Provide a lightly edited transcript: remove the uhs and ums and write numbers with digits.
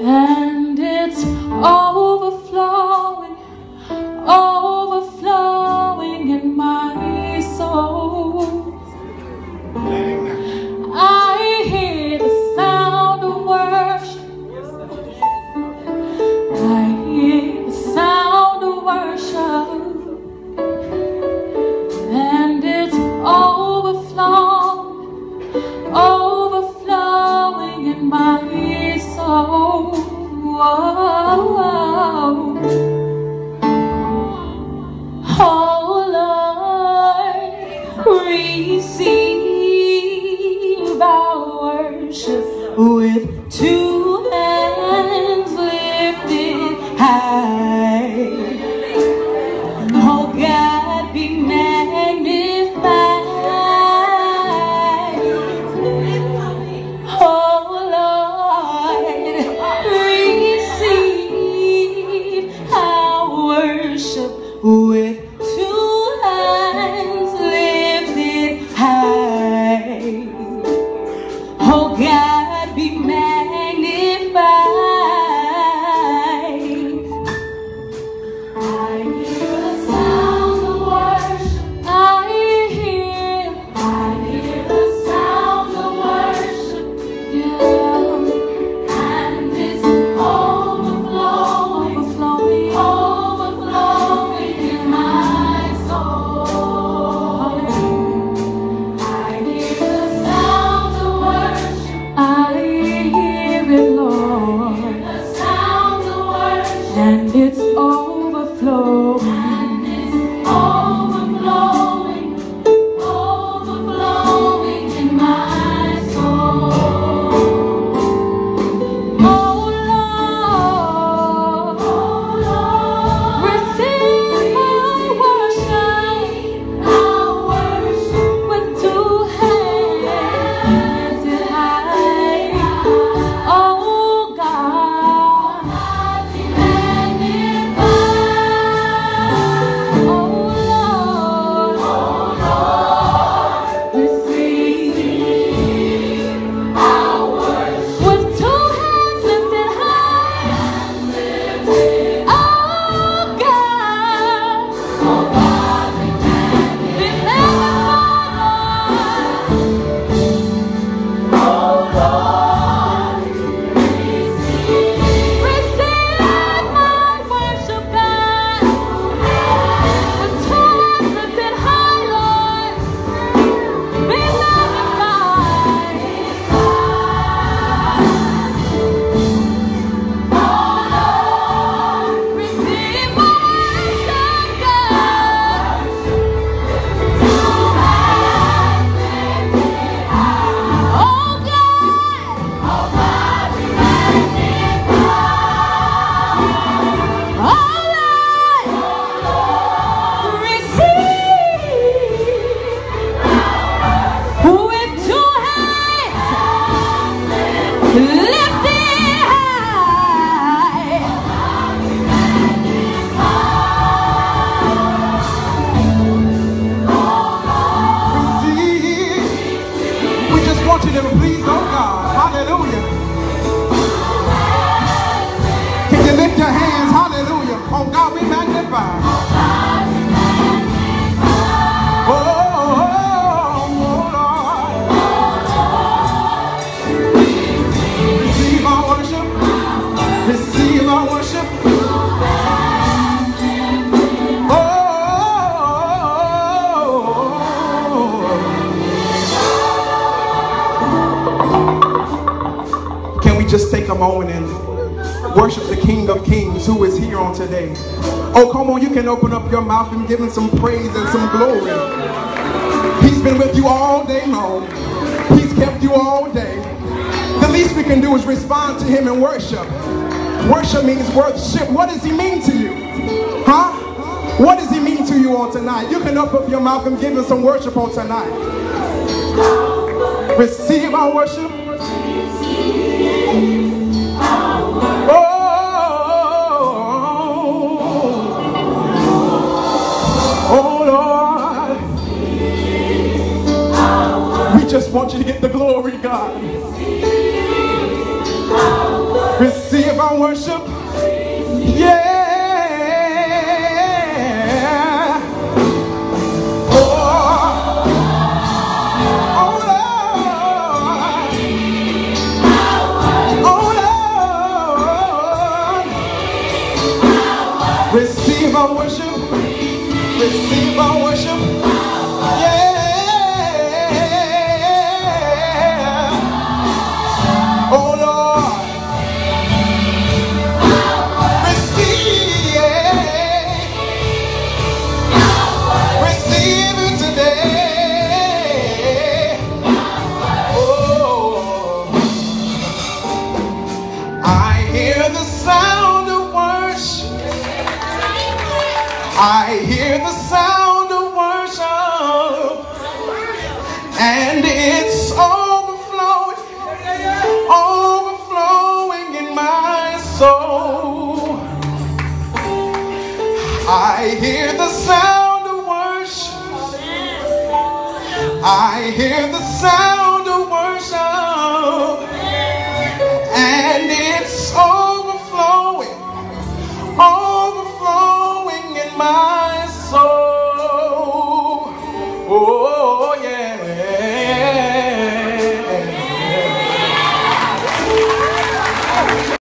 and it's overflowing, overflowing in my soul. I hear the sound of worship. I hear the sound of worship, and it's overflowing, overflowing in my soul. Oh Lord, receive our worship with two hands lifted high. Oh God, be magnified. Oh Lord, receive our worship with two hands lifted high. Oh God, be magnified. I hear the sound of worship. I hear the sound of worship. Yeah, and it's overflowing, overflowing, overflowing in my soul. I hear the sound of worship. I hear it, Lord. The sound of worship, and it's overflowing. And it's overflowing, overflowing in my soul. Oh Lord, receive our worship with two hands high. Oh God, be magnified. Oh Lord, receive our worship with two hands lifted high. Oh God, be magnified. Receive my worship, God, with two hands lifted high, Lord. Be magnified. Receive my worship, God. Oh God, be magnified. Oh Lord, receive with two hands lifted high. We just want you to please, oh God. Hallelujah. Can you lift your hands? Hallelujah. Oh God, we magnify. Oh, Lord. Receive our worship. Receive our worship. Can we just take a moment and worship the King of Kings who is here on today? Oh, come on, you can open up your mouth and give him some praise and some glory. He's been with you all day long. He's kept you all day. The least we can do is respond to him in worship. Worship means worship. What does he mean to you? Huh? What does he mean to you on tonight? You can open up your mouth and give him some worship on tonight. Receive our worship. Oh Lord, we just want you to get the glory, God. Receive our worship. Yeah. Receive our worship. Receive our worship. Yeah. Oh Lord. Receive. Receive it today. Oh. I hear the sound of worship. I hear the sound of worship, and it's overflowing, overflowing in my soul. I hear the sound of worship. I hear the sound